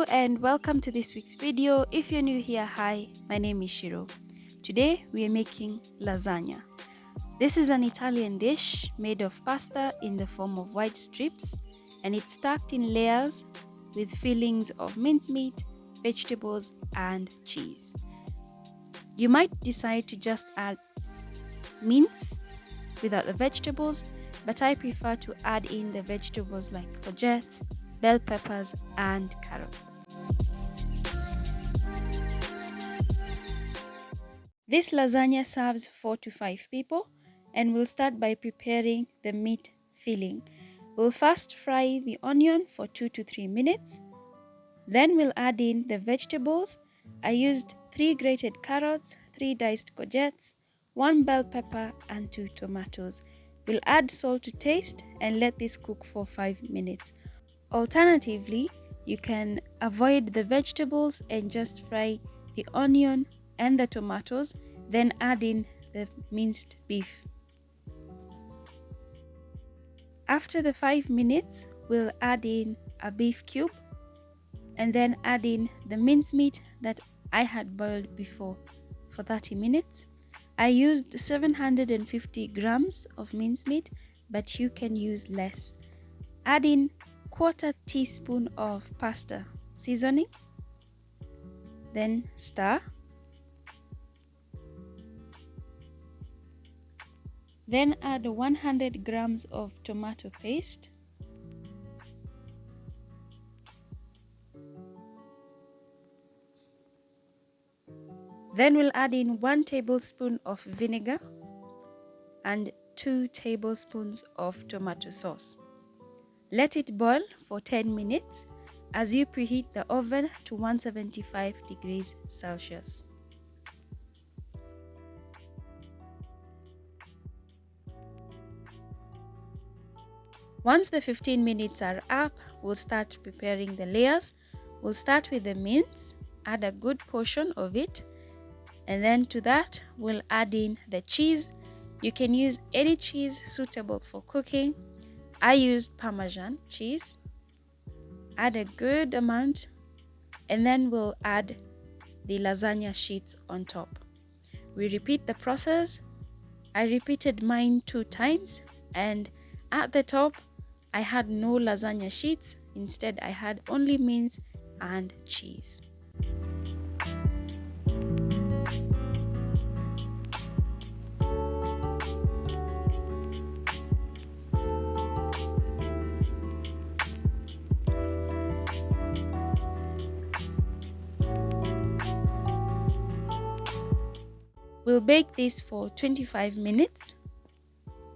and welcome to this week's video. If you're new here, hi, my name is Shiro. Today we are making lasagna. This is an Italian dish made of pasta in the form of white strips, and it's stacked in layers with fillings of mincemeat, vegetables and cheese. You might decide to just add mince without the vegetables, but I prefer to add in the vegetables like courgettes, bell peppers and carrots. This lasagna serves 4 to 5 people, and we'll start by preparing the meat filling. We'll first fry the onion for 2 to 3 minutes. Then we'll add in the vegetables. I used 3 grated carrots, 3 diced courgettes, 1 bell pepper and 2 tomatoes. We'll add salt to taste and let this cook for 5 minutes. Alternatively, you can avoid the vegetables and just fry the onion and the tomatoes, then add in the minced beef. After the 5 minutes, we'll add in a beef cube and then add in the mincemeat that I had boiled before for 30 minutes. I used 750 grams of mincemeat, but you can use less. Add in 1/4 teaspoon of pasta seasoning, then stir. Then add 100 grams of tomato paste. Then we'll add in 1 tablespoon of vinegar and 2 tablespoons of tomato sauce. Let it boil for 10 minutes as you preheat the oven to 175 degrees Celsius. Once the 15 minutes are up, we'll start preparing the layers. We'll start with the mince, add a good portion of it, and then to that we'll add in the cheese. You can use any cheese suitable for cooking. I used Parmesan cheese. Add a good amount, and then we'll add the lasagna sheets on top. We repeat the process. I repeated mine 2 times, and at the top I had no lasagna sheets. Instead, I had only mince and cheese. We'll bake this for 25 minutes,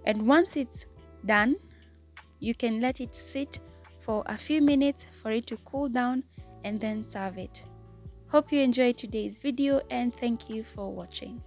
and once it's done, you can let it sit for a few minutes for it to cool down and then serve it. Hope you enjoyed today's video and thank you for watching.